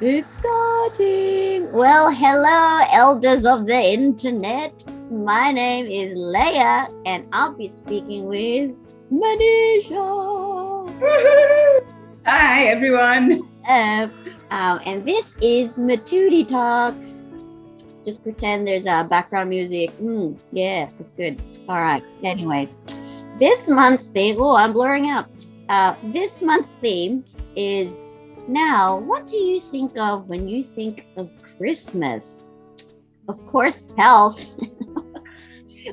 It's starting. Well, hello, elders of the internet. My name is Leah, and I'll be speaking with Manisha. Hi, everyone. And this is Matootie Talks. Just pretend there's a background music. Yeah, that's good. All right. Anyways, this month's theme. Oh, I'm blurring out. This month's theme is now. What do you think of when you think of Christmas? Of course, health.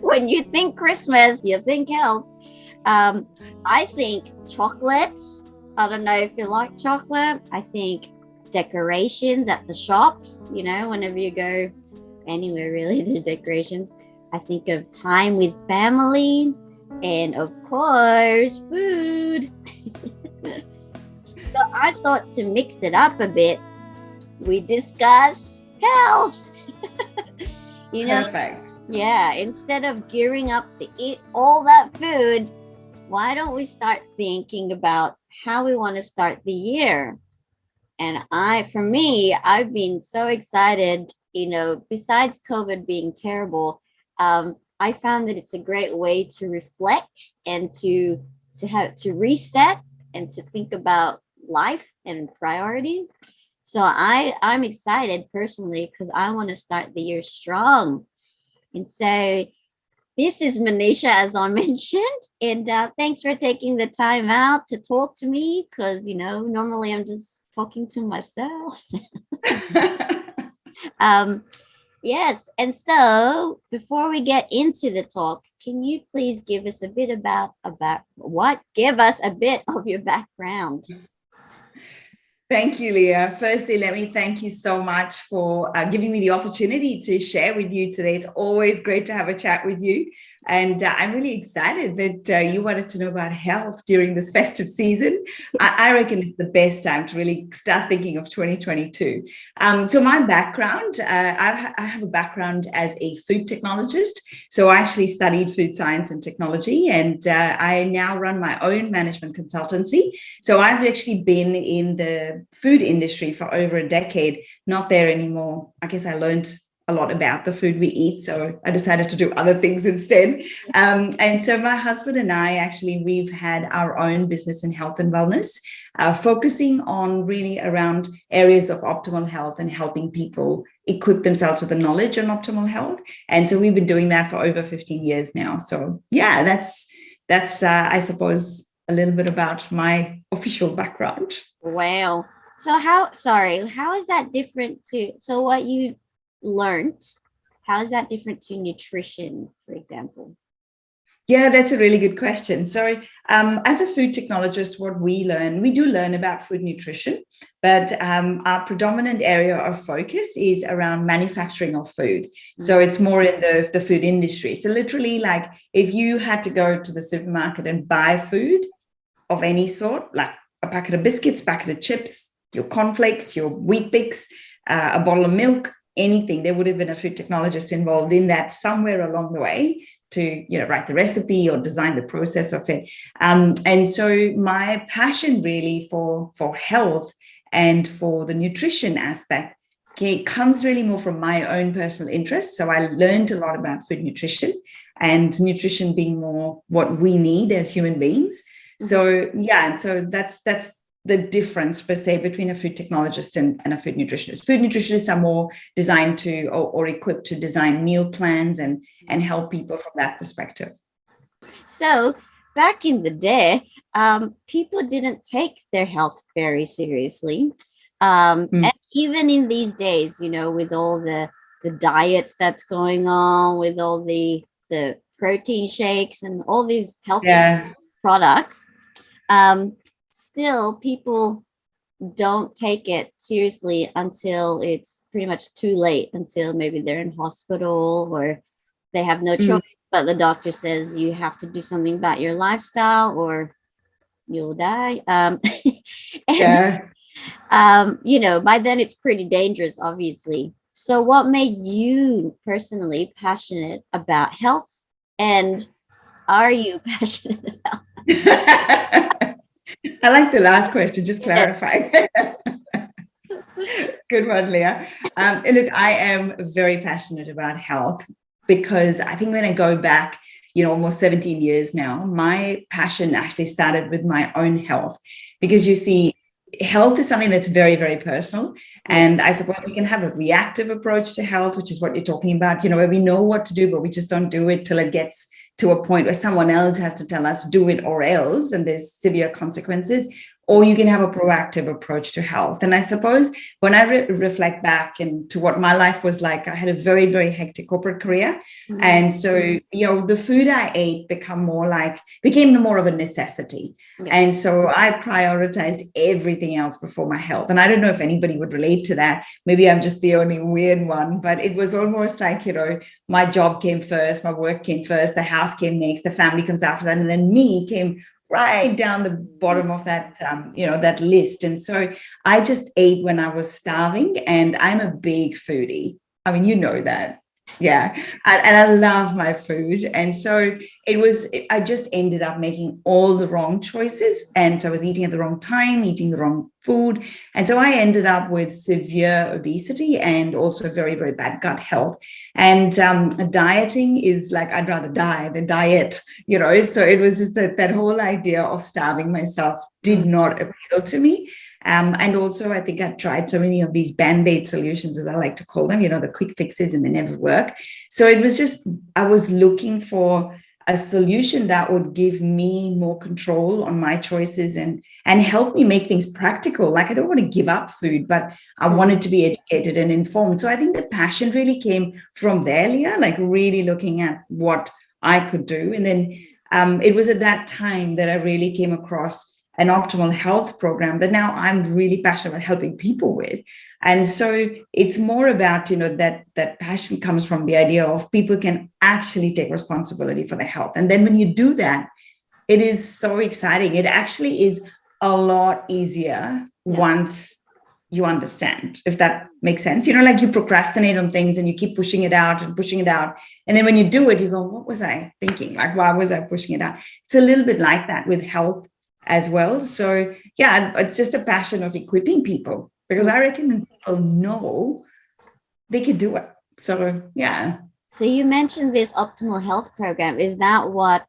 When you think Christmas, you think health. I think chocolates. I don't know if you like chocolate. I think decorations at the shops. You know, whenever you go anywhere, really, there's decorations. I think of time with family, and of course, food. So I thought to mix it up a bit, we discuss health. Perfect. Yeah, instead of gearing up to eat all that food, why don't we start thinking about how we want to start the year? And I've been so excited, besides COVID being terrible, I found that it's a great way to reflect and to reset and to think about life and priorities. So I'm excited personally because I want to start the year strong. And so this is Manisha, as I mentioned, and thanks for taking the time out to talk to me because, normally I'm just talking to myself. Yes. And so before we get into the talk, can you please give us a bit give us a bit of your background? Thank you, Leah. Firstly, let me thank you so much for giving me the opportunity to share with you today. It's always great to have a chat with you. And I'm really excited that you wanted to know about health during this festive season. I reckon it's the best time to really start thinking of 2022. So my background, I have a background as a food technologist. So I actually studied food science and technology, and I now run my own management consultancy. So I've actually been in the food industry for over a decade, not there anymore. I guess I learned a lot about the food we eat, so I decided to do other things instead. And so my husband and I, actually, we've had our own business in health and wellness, focusing on really around areas of optimal health and helping people equip themselves with the knowledge on optimal health. And so we've been doing that for over 15 years now. So yeah, that's I suppose a little bit about my official background. Wow. So how is that different so what you learned, how is that different to nutrition, for example? Yeah, that's a really good question. So as a food technologist, what we do learn about food nutrition, but our predominant area of focus is around manufacturing of food. So it's more in the food industry. So literally, like if you had to go to the supermarket and buy food of any sort, like a packet of biscuits, packet of chips, your cornflakes, your Weet Bix, a bottle of milk, anything, there would have been a food technologist involved in that somewhere along the way to write the recipe or design the process of it. And so my passion really for health and for the nutrition aspect comes really more from my own personal interest. So I learned a lot about food nutrition, and nutrition being more what we need as human beings. So yeah, and so that's the difference per se between a food technologist and a food nutritionist. Food nutritionists are more designed to or equipped to design meal plans and help people from that perspective. So back in the day, people didn't take their health very seriously. And even in these days, with all the diets that's going on, with all the protein shakes and all these health products, still people don't take it seriously until it's pretty much too late, until maybe they're in hospital or they have no choice, but the doctor says you have to do something about your lifestyle or you'll die. By then it's pretty dangerous, obviously. So what made you personally passionate about health, and are you passionate about I like the last question, just clarify. Good one, Leah. And look, I am very passionate about health because I think when I go back, almost 17 years now, my passion actually started with my own health because you see, health is something that's very, very personal. And I suppose we can have a reactive approach to health, which is what you're talking about, where we know what to do, but we just don't do it till it gets to a point where someone else has to tell us do it or else, and there's severe consequences. Or you can have a proactive approach to health. And I suppose when I reflect back into what my life was like, I had a very, very hectic corporate career. Mm-hmm. And so, the food I ate became more of a necessity. Yeah. And so I prioritized everything else before my health. And I don't know if anybody would relate to that. Maybe I'm just the only weird one, but it was almost like, my job came first, my work came first, the house came next, the family comes after that. And then me came right down the bottom of that, that list. And so I just ate when I was starving, and I'm a big foodie. I mean, that. Yeah. And I love my food. And so I just ended up making all the wrong choices. And so I was eating at the wrong time, eating the wrong food. And so I ended up with severe obesity and also very, very bad gut health. And dieting is like, I'd rather die than diet, so it was just that whole idea of starving myself did not appeal to me. And also, I think I tried so many of these Band-Aid solutions, as I like to call them, the quick fixes, and they never work. So it was just, I was looking for a solution that would give me more control on my choices and help me make things practical. Like, I don't want to give up food, but I wanted to be educated and informed. So I think the passion really came from there, Leah, like really looking at what I could do. And then it was at that time that I really came across an optimal health program that now I'm really passionate about helping people with. And so it's more about, that passion comes from the idea of people can actually take responsibility for their health. And then when you do that, it is so exciting. It actually is a lot easier once you understand, if that makes sense. Like you procrastinate on things and you keep pushing it out. And then when you do it, you go, what was I thinking? Like, why was I pushing it out? It's a little bit like that with health as well. So yeah, it's just a passion of equipping people, because I reckon when people know, they could do it. So yeah. So you mentioned this optimal health program. Is that what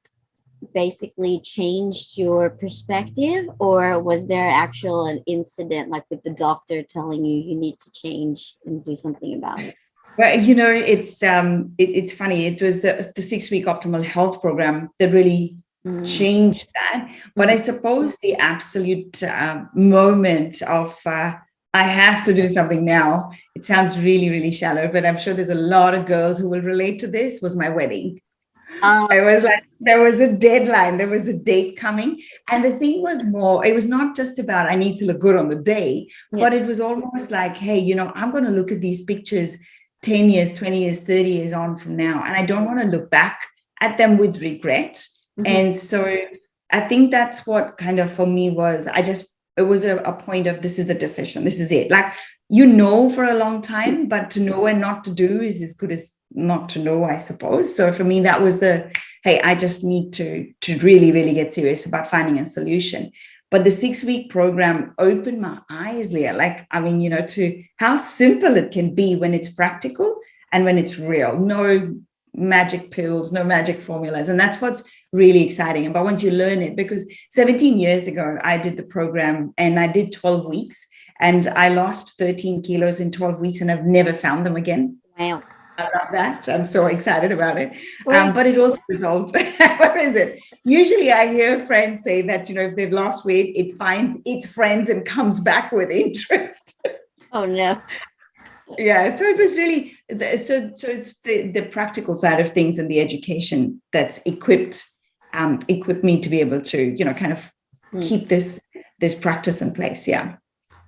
basically changed your perspective, or was there an incident like with the doctor telling you need to change and do something about it? Well, it's funny. It was the 6-week optimal health program that really changed that. But I suppose the absolute moment of I have to do something now, it sounds really, really shallow, but I'm sure there's a lot of girls who will relate to this, was my wedding. I was like, there was a deadline, there was a date coming. And the thing was it was not just about I need to look good on the day, but it was almost like, hey, I'm going to look at these pictures 10 years, 20 years, 30 years on from now. And I don't want to look back at them with regret. Mm-hmm. And so I think that's what kind of for me was, it was a point of, this is the decision. This is it. Like, for a long time, but to know and not to do is as good as not to know, I suppose. So for me, that was hey, I just need to really, really get serious about finding a solution. But the 6-week program opened my eyes, Leah, to how simple it can be when it's practical and when it's real. No magic pills, no magic formulas. And that's what's really exciting about once you learn it, because 17 years ago, I did the program and I did 12 weeks and I lost 13 kilos in 12 weeks and I've never found them again. Wow. I love that. I'm so excited about it. But it also resolved. What is it? Usually I hear friends say that, if they've lost weight, it finds its friends and comes back with interest. Oh, no. Yeah. So it was really, so it's the practical side of things and the education that's equipped me to be able to, kind of keep this practice in place. Yeah.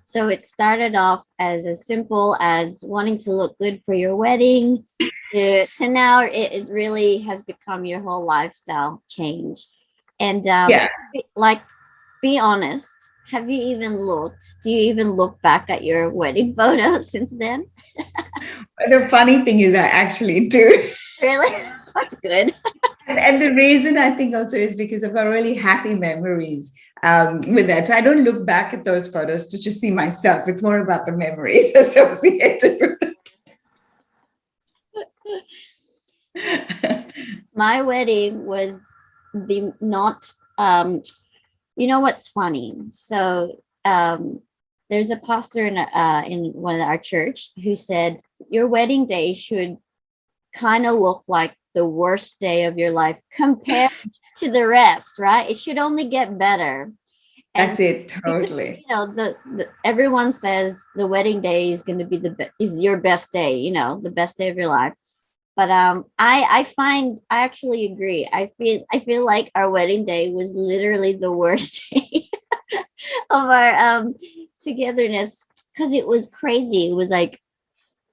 So it started off as simple as wanting to look good for your wedding to now it really has become your whole lifestyle change. And be honest, do you even look back at your wedding photos since then? The funny thing is I actually do. Really? That's good. And the reason I think also is because I've got really happy memories with that. So I don't look back at those photos to just see myself. It's more about the memories associated with it. My wedding was the not you know what's funny? So there's a pastor in one of our church who said your wedding day should kind of look like the worst day of your life compared to the rest, right? It should only get better. And that's it, because, totally. you know, the everyone says the wedding day is going to be is your best day, you know, the best day of your life. But I actually agree. I feel like our wedding day was literally the worst day of our togetherness because it was crazy. It was like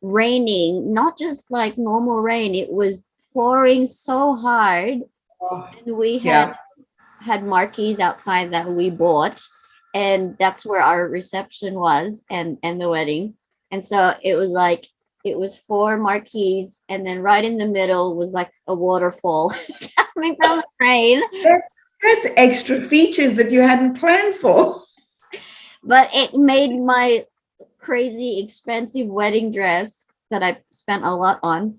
raining, not just like normal rain. It was pouring so hard, and we Yeah. had marquees outside that we bought, and that's where our reception was and the wedding. And so it was like it was 4 marquees, and then right in the middle was like a waterfall coming from the rain. That's extra features that you hadn't planned for. But it made my crazy expensive wedding dress that I spent a lot on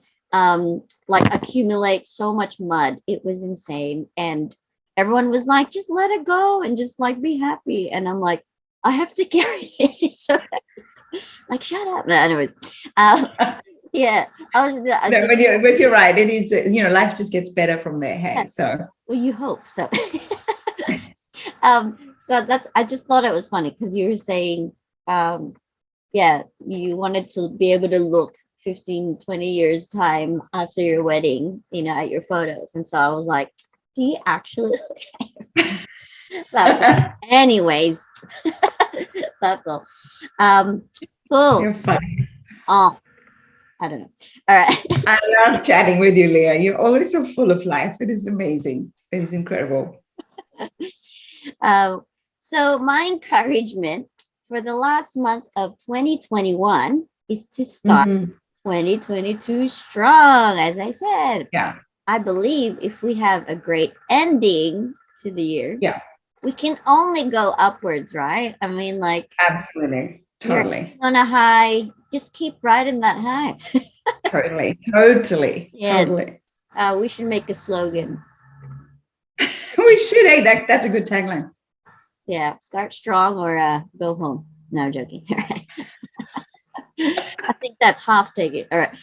like accumulate so much mud. It was insane. And everyone was like, just let it go and just like be happy. And I'm like, I have to carry it. It's so like, shut up. No, anyways, yeah, But you're right. It is, life just gets better from there. Hey, yeah. so. Well, you hope so. So I just thought it was funny because you were saying, yeah, you wanted to be able to look 15, 20 years time after your wedding, you know, at your photos. And so I was like, do you actually look at your photos? That's anyways. That's all. Cool. You're funny. Oh, I don't know. All right. I love chatting with you, Leah. You're always so full of life. It is amazing. It is incredible. So my encouragement for the last month of 2021 is to start 2022 strong. As I said, yeah, I believe if we have a great ending to the year, yeah, we can only go upwards, right? I mean, like, absolutely, totally, on a high, just keep riding that high. totally. Yeah. Totally. We should make a slogan. We should. Hey, that's a good tagline. Yeah, start strong or go home. No, I'm joking. I think that's half taken. All right.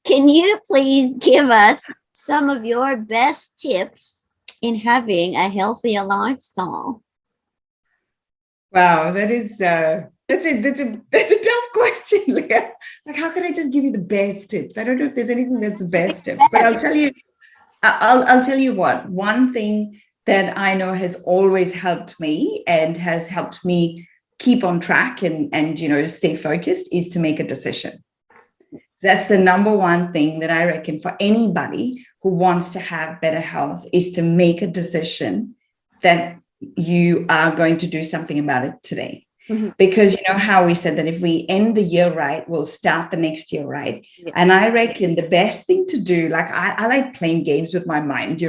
Can you please give us some of your best tips in having a healthier lifestyle? Wow, that's a tough question, Leah. Like, how can I just give you the best tips? I don't know if there's anything that's the best tips, but I'll tell you. I'll tell you what. One thing that I know has always helped me and has helped me keep on track and stay focused is to make a decision. That's the number one thing that I reckon for anybody who wants to have better health is to make a decision that you are going to do something about it today. Mm-hmm. Because you know how we said that if we end the year right, we'll start the next year right. Yeah. And I reckon the best thing to do, like I like playing games with my mind,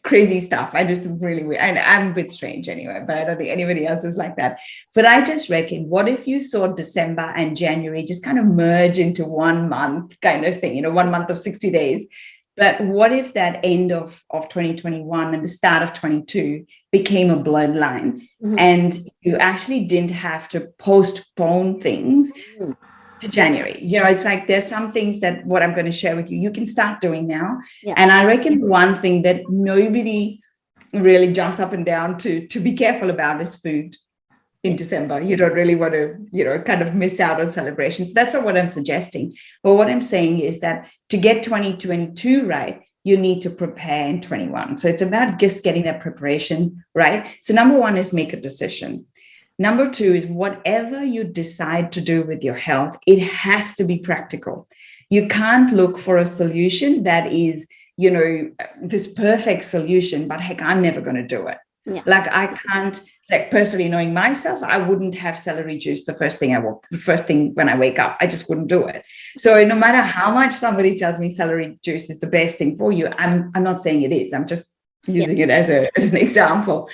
crazy stuff. I do some really weird, and I'm a bit strange anyway, but I don't think anybody else is like that. But I just reckon, what if you saw December and January just kind of merge into 1 month kind of thing, 1 month of 60 days. But what if that end of 2021 and the start of 22 became a bloodline, mm-hmm. and you actually didn't have to postpone things to January? It's like there's some things that what I'm going to share with you can start doing now. Yeah. And I reckon one thing that nobody really jumps up and down to be careful about is food. In December, you don't really want to, kind of miss out on celebrations. That's not what I'm suggesting. But what I'm saying is that to get 2022 right, you need to prepare in 21. So it's about just getting that preparation right. So number one is make a decision. Number two is whatever you decide to do with your health, it has to be practical. You can't look for a solution that is, this perfect solution, but heck, I'm never going to do it. Yeah. Like I can't, like personally knowing myself, I wouldn't have celery juice the first thing when I wake up. I just wouldn't do it. So no matter how much somebody tells me celery juice is the best thing for you, I'm not saying it is. I'm just using it as an example.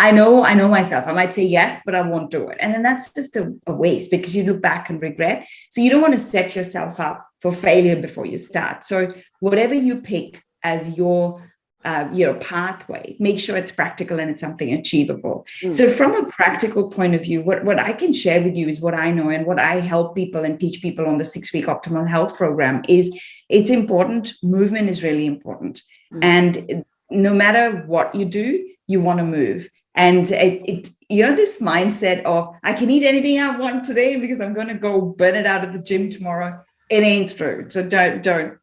I know myself. I might say yes, but I won't do it. And then that's just a waste, because you look back and regret. So you don't want to set yourself up for failure before you start. So whatever you pick as your pathway, make sure it's practical and it's something achievable. So from a practical point of view, what I can share with you is what I know and what I help people and teach people on the 6-week optimal health program is it's important. Movement is really important. And no matter what you do, you want to move. And this mindset of I can eat anything I want today because I'm going to go burn it out at the gym tomorrow. It ain't true. So don't,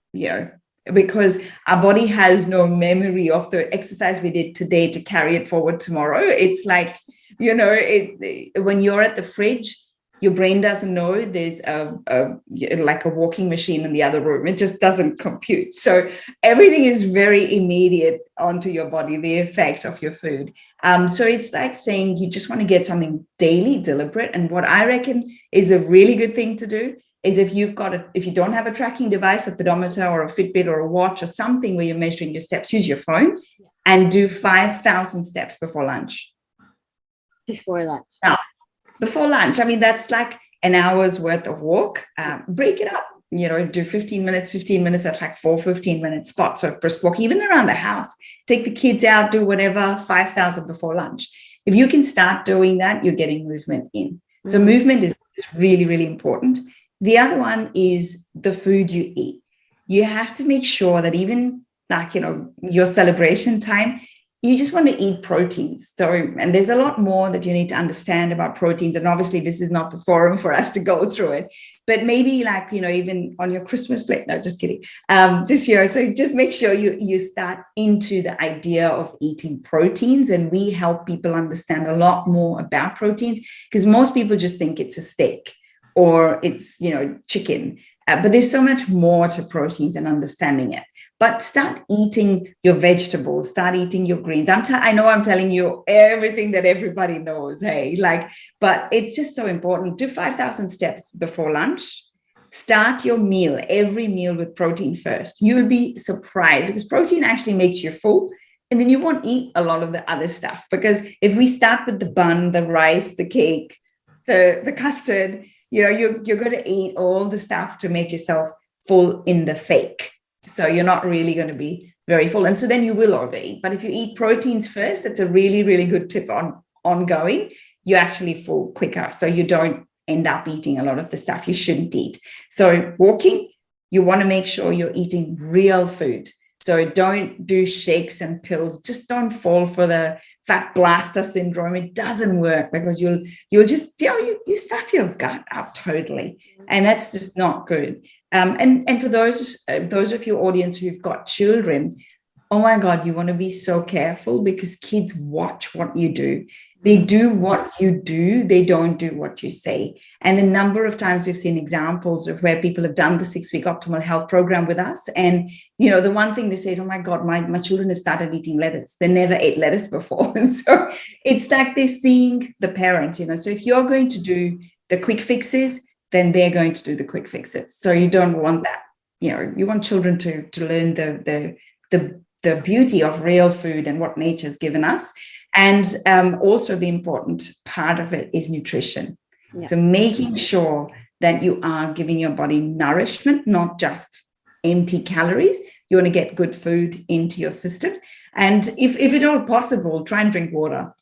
because our body has no memory of the exercise we did today to carry it forward tomorrow. It's like, when you're at the fridge, your brain doesn't know there's like a walking machine in the other room. It just doesn't compute. So everything is very immediate onto your body, the effect of your food. So it's like saying you just want to get something daily, deliberate. And what I reckon is a really good thing to do is if you don't have a tracking device, a pedometer or a Fitbit or a watch or something where you're measuring your steps, use your phone and do 5,000 steps before lunch. Before lunch. Now, before lunch, I mean, that's like an hour's worth of walk. Break it up, do 15 minutes, that's like 4 15-minute spots of brisk walk, even around the house. Take the kids out, do whatever, 5,000 before lunch. If you can start doing that, you're getting movement in. So movement is really, really important. The other one is the food you eat. You have to make sure that even like, your celebration time, you just want to eat proteins. So, and there's a lot more that you need to understand about proteins. And obviously this is not the forum for us to go through it, but maybe like, even on your Christmas plate, no, just kidding. So just make sure you start into the idea of eating proteins. And we help people understand a lot more about proteins, because most people just think it's a steak or it's, chicken, but there's so much more to proteins and understanding it. But start eating your vegetables, start eating your greens. I know I'm telling you everything that everybody knows, but it's just so important. Do 5,000 steps before lunch. Start your meal, every meal with protein first. You will be surprised because protein actually makes you full. And then you won't eat a lot of the other stuff, because if we start with the bun, the rice, the cake, the custard, you're going to eat all the stuff to make yourself full in the fake. So you're not really going to be very full. And so then you will overeat. But if you eat proteins first, that's a really, really good tip on ongoing. You actually full quicker. So you don't end up eating a lot of the stuff you shouldn't eat. So walking, you want to make sure you're eating real food. So don't do shakes and pills. Just don't fall for the fat blaster syndrome. It doesn't work, because you'll just, you stuff your gut up totally. And that's just not good. And for those of your audience who've got children, oh my God, you want to be so careful, because kids watch what you do. They do what you do. They don't do what you say. And a number of times we've seen examples of where people have done the 6-week optimal health program with us. And, the one thing they say is, oh my God, my children have started eating lettuce. They never ate lettuce before. And so it's like they're seeing the parent, So if you're going to do the quick fixes, then they're going to do the quick fixes. So you don't want that. You want children to learn the beauty of real food and what nature's given us. And also the important part of it is nutrition. Yeah. So making sure that you are giving your body nourishment, not just empty calories. You want to get good food into your system. And if at all possible, try and drink water.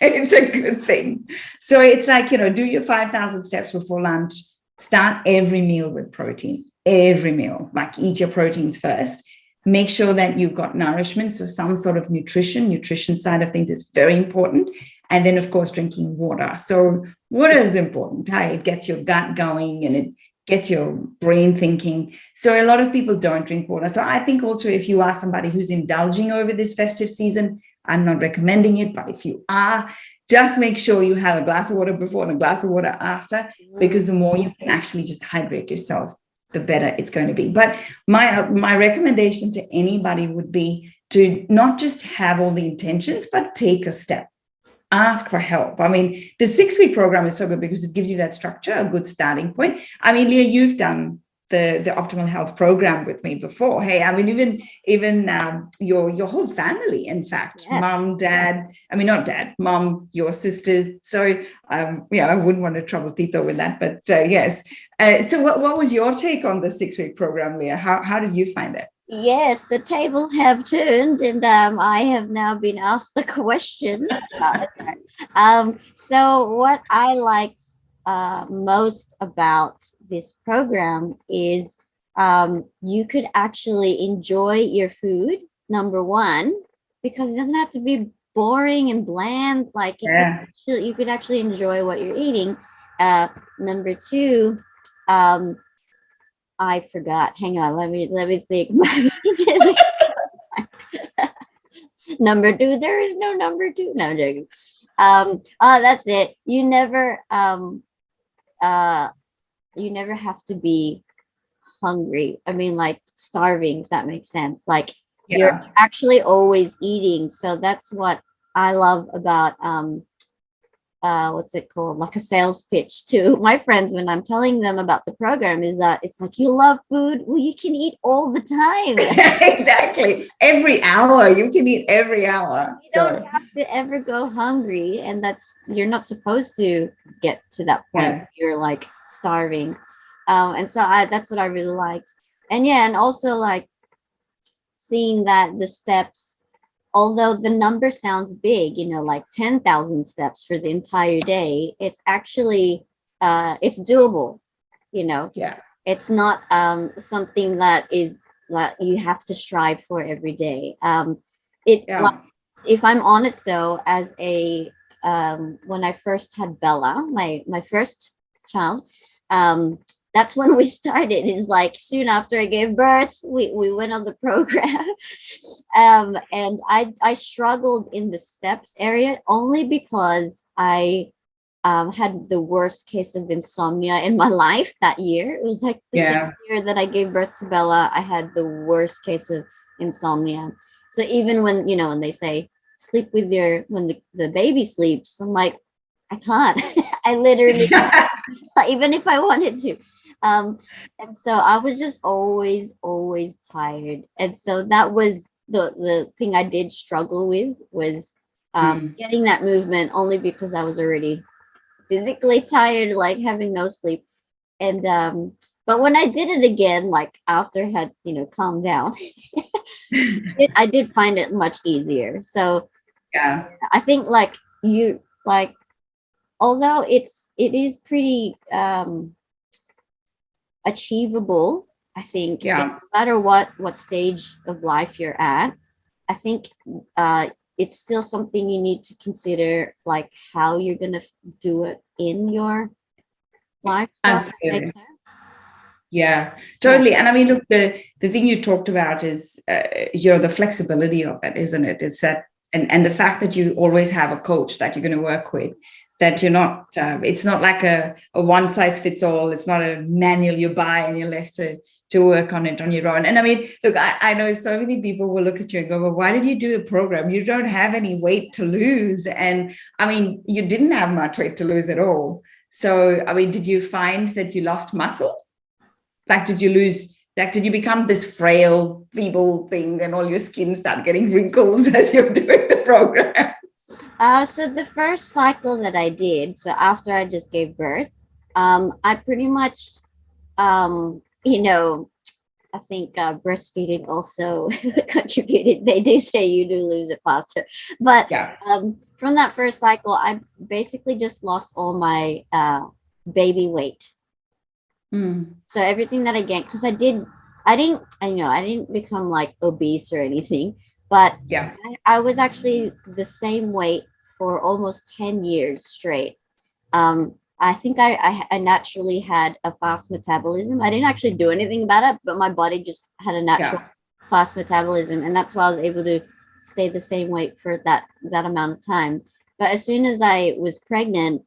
It's a good thing. So it's like, do your 5,000 steps before lunch. Start every meal with protein. Every meal, like eat your proteins first. Make sure that you've got nourishment. So some sort of nutrition side of things is very important. And then, of course, drinking water. So water is important. It gets your gut going and it gets your brain thinking. So a lot of people don't drink water. So I think also if you are somebody who's indulging over this festive season, I'm not recommending it, but if you are, just make sure you have a glass of water before and a glass of water after, because the more you can actually just hydrate yourself, the better it's going to be. But my recommendation to anybody would be to not just have all the intentions, but take a step. Ask for help. I mean, the 6-week program is so good because it gives you that structure, a good starting point. I mean, Leah, you've done the optimal health program with me before. Hey, I mean, even your whole family, in fact, mom, dad, I mean, not dad, mom, your sisters. So I wouldn't want to trouble Tito with that, but yes. So what was your take on the 6-week program, Leah? How did you find it? Yes, the tables have turned, and I have now been asked the question. So what I liked most about this program is you could actually enjoy your food, number one, because it doesn't have to be boring and bland. Like you could actually enjoy what you're eating. Number two, I forgot. Hang on, let me think. Number two, there is no number two. No, I'm joking. That's it. You never have to be hungry. I mean, like starving, if that makes sense. Like you're actually always eating. So that's what I love about what's it called, like a sales pitch to my friends when I'm telling them about the program, is that it's like, you love food, well, you can eat all the time. Exactly, every hour you can eat, every hour. You don't have to ever go hungry, and you're not supposed to get to that point where you're like starving. And so that's what I really liked. And also like seeing that the steps, although the number sounds big, like 10,000 steps for the entire day, it's actually it's doable. It's not something that you have to strive for every day. Like, if I'm honest though, as a when I first had Bella, my first child, that's when we started. Is like soon after I gave birth, we went on the program. And I struggled in the steps area only because I had the worst case of insomnia in my life that year. It was like the same year that I gave birth to Bella, I had the worst case of insomnia. So even when they say sleep with when the baby sleeps, I'm like, I can't. I literally, even if I wanted to. And so I was just always tired. And so that was the thing I did struggle with, was getting that movement, only because I was already physically tired, like having no sleep. And but when I did it again, like after I had calmed down, I did find it much easier. So I think although it is pretty achievable, I think, no matter what stage of life you're at, I think it's still something you need to consider, like how you're going to do it in your lifestyle. Absolutely. Makes sense? Yeah, totally. And I mean, look, the thing you talked about is the flexibility of it, isn't it? It's that, and the fact that you always have a coach that you're going to work with, that you're not, it's not like a one size fits all. It's not a manual you buy and you're left to work on it on your own. And I mean, look, I know so many people will look at you and go, well, why did you do a program? You don't have any weight to lose. And I mean, you didn't have much weight to lose at all. So, I mean, did you find that you lost muscle? Like, did you become this frail, feeble thing, and all your skin start getting wrinkles as you're doing the program? So the first cycle that I did, so after I just gave birth, I pretty much, I think breastfeeding also contributed. They do say you do lose it faster. But from that first cycle, I basically just lost all my baby weight. So everything that I gained, because I didn't become like obese or anything, but I was actually the same weight for almost 10 years straight. I think I naturally had a fast metabolism. I didn't actually do anything about it, but my body just had a natural fast metabolism, and that's why I was able to stay the same weight for that amount of time. But as soon as I was pregnant,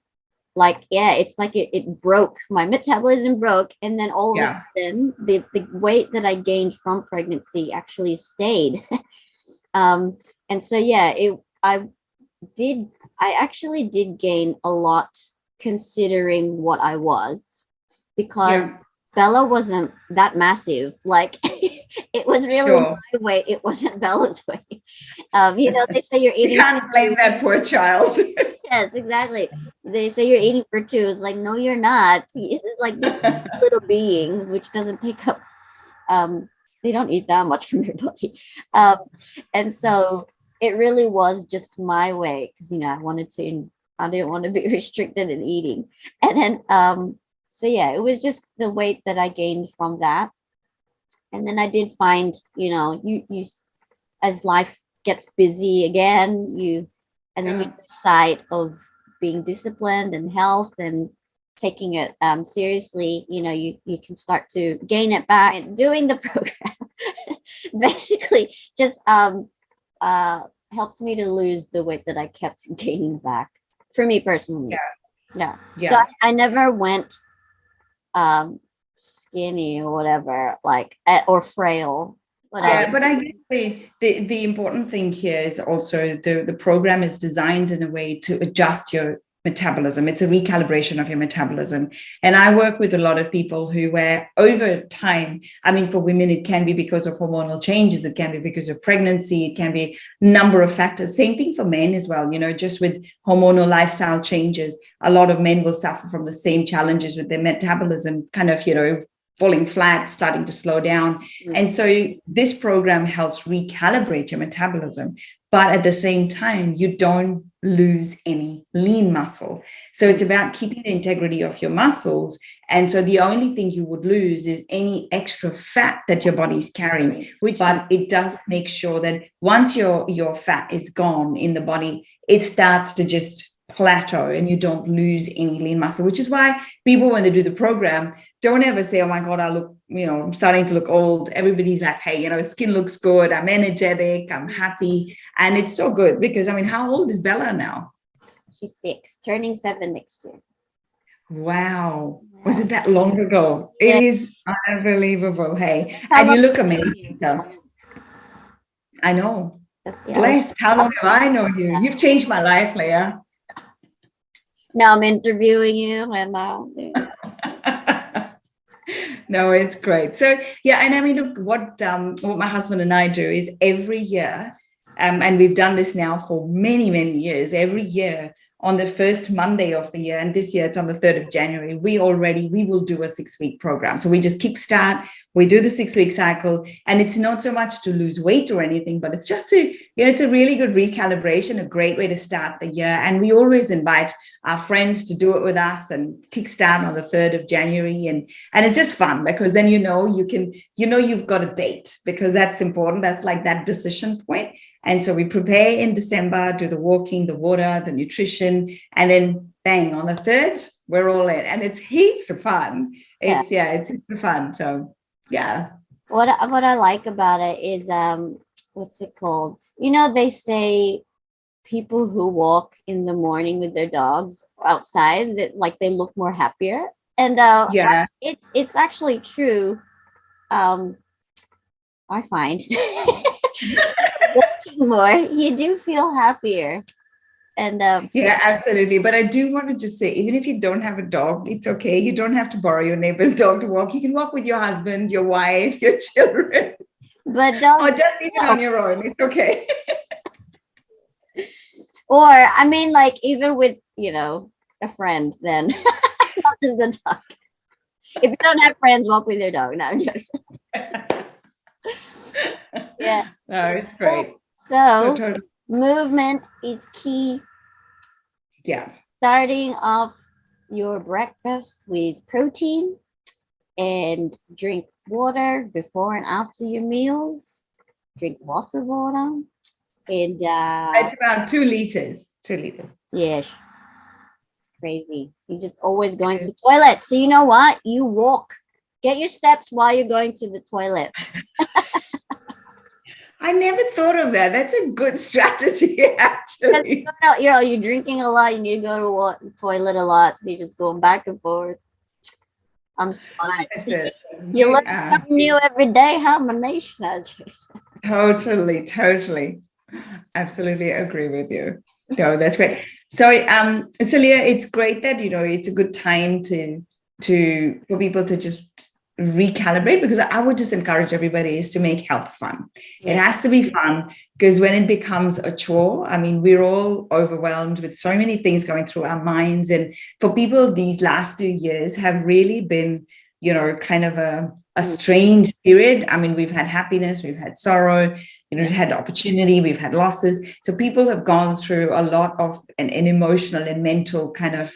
it's like it broke. My metabolism broke, and then all of a sudden the weight that I gained from pregnancy actually stayed. And so I actually did gain a lot, considering what I was, because Bella wasn't that massive. Like it was really Sure. my weight. It wasn't Bella's weight. They say you're You eating for can't blame two. that poor child. Yes, exactly. They say you're eating for two. It's like, no, you're not. It's like this little being, which doesn't take up. Um, they don't eat that much from your body, and so it really was just my way because I wanted to. I didn't want to be restricted in eating, and then so yeah, it was just the weight that I gained from that, and then I did find you as life gets busy again, and then you lose sight of being disciplined and health and taking it seriously. You can start to gain it back. And doing the program basically just uh helped me to lose the weight that I kept gaining back for me personally. Yeah. So I never went skinny or whatever, like or frail. Yeah, but I guess the important thing here is also the program is designed in a way to adjust your metabolism. It's a recalibration of your metabolism. And I work with a lot of people who were over time, I mean, for women, it can be because of hormonal changes, it can be because of pregnancy, it can be a number of factors. Same thing for men as well, just with hormonal lifestyle changes, a lot of men will suffer from the same challenges with their metabolism, kind of, falling flat, starting to slow down. And so this program helps recalibrate your metabolism, but at the same time, you don't lose any lean muscle. So it's about keeping the integrity of your muscles. And so the only thing you would lose is any extra fat that your body's carrying, but it does make sure that once your fat is gone in the body, it starts to just plateau and you don't lose any lean muscle, which is why people, when they do the program, don't ever say, oh my God, I look, I'm starting to look old. Everybody's like, hey, skin looks good. I'm energetic. I'm happy. And it's so good because, how old is Bella now? She's 6, turning 7 next year. Wow. Was it that long ago? It is unbelievable. Hey, and you look amazing. So I know. Blessed. How long have I known you? You've changed my life, Leah. Now I'm interviewing you and no, it's great. So yeah, and look, what my husband and I do is every year, and we've done this now for many, many years, every year on the first Monday of the year, and this year it's on the 3rd of January, we will do a 6-week program. So we just kickstart, we do the 6-week cycle, and it's not so much to lose weight or anything, but it's just to, it's a really good recalibration, a great way to start the year. And we always invite our friends to do it with us and kickstart on the 3rd of January. And it's just fun because then, you've got a date, because that's important. That's like that decision point. And so we prepare in December, do the walking, the water, the nutrition, and then bang, on the 3rd, we're all in. And it's heaps of fun. It's heaps fun. So yeah. What I like about it is what's it called? They say people who walk in the morning with their dogs outside, that like they look more happier. And it's actually true. I find walking more, you do feel happier. And yeah, absolutely. But I do want to just say, even if you don't have a dog, it's okay. You don't have to borrow your neighbor's dog to walk. You can walk with your husband, your wife, your children. But dogs, or just even on your own. It's okay. Or like even with a friend, then not just the dog. If you don't have friends, walk with your dog. No, I'm joking. Yeah. No, it's great. So totally. Movement is key. Yeah. Starting off your breakfast with protein and drink water before and after your meals. Drink lots of water. And it's about 2 liters. 2 liters. Yes. It's crazy. You're just always going to the toilet. So you know what? You walk. Get your steps while you're going to the toilet. I never thought of that. That's a good strategy, actually. You're drinking a lot. You need to go to the toilet a lot. So you're just going back and forth. I'm smart. You learn something new every day, huh, Manisha? Totally. Absolutely agree with you. No, that's great. So, Leah, it's great that, it's a good time for people to just recalibrate, because I would just encourage everybody is to make health fun. Yeah. It has to be fun, because when it becomes a chore, I mean, we're all overwhelmed with so many things going through our minds. And for people, these last 2 years have really been, kind of a strange period. I mean, we've had happiness, we've had sorrow, we've had opportunity, we've had losses. So people have gone through a lot of an emotional and mental kind of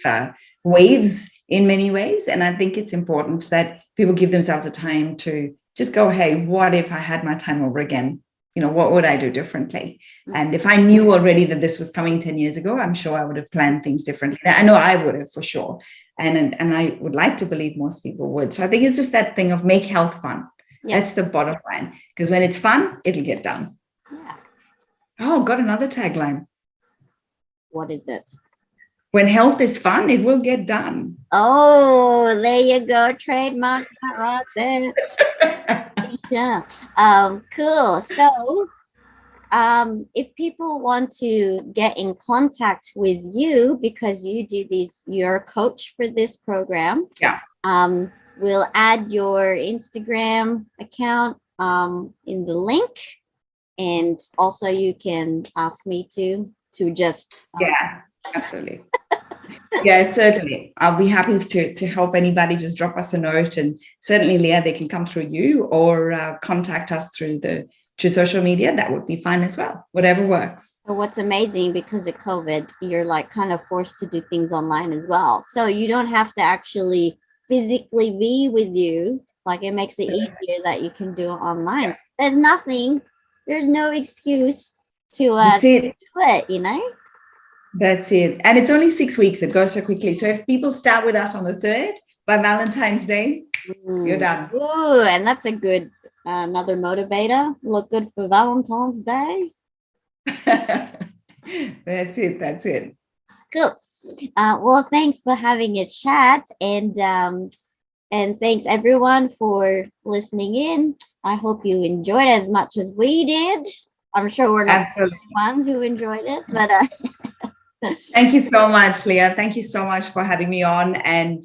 waves in many ways. And I think it's important that people give themselves a time to just go, hey, what if I had my time over again? What would I do differently? And if I knew already that this was coming 10 years ago, I'm sure I would have planned things differently. I know I would have, for sure. And I would like to believe most people would. So I think it's just that thing of make health fun. Yeah. That's the bottom line. Because when it's fun, it'll get done. Yeah. Oh, got another tagline. What is it? When health is fun, it will get done. Oh, there you go. Trademark that right there. Yeah. Cool. So, if people want to get in contact with you, because you do you're a coach for this program. Yeah. We'll add your Instagram account in the link, and also you can ask me to just. Yeah, absolutely. Yeah, certainly. I'll be happy to help anybody. Just drop us a note, and certainly, Leah, they can come through you or contact us through social media. That would be fine as well. Whatever works. So what's amazing, because of COVID, you're like kind of forced to do things online as well. So you don't have to actually physically be with you. Like, it makes it easier that you can do it online. So there's no excuse to do it, That's it. And it's only 6 weeks. It goes so quickly. So if people start with us on the 3rd, by Valentine's Day, you're done. Ooh, and that's a good, another motivator. Look good for Valentine's Day. That's it. Cool. Well, thanks for having a chat, and thanks everyone for listening in. I hope you enjoyed as much as we did. I'm sure we're not the ones who enjoyed it, but thank you so much, Leah. Thank you so much for having me on, and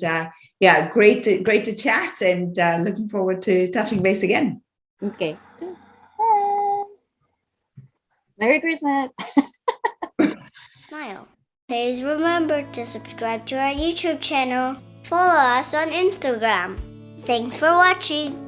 great to chat, and looking forward to touching base again. Okay. Bye. Merry Christmas. Smile. Please remember to subscribe to our YouTube channel. Follow us on Instagram. Thanks for watching.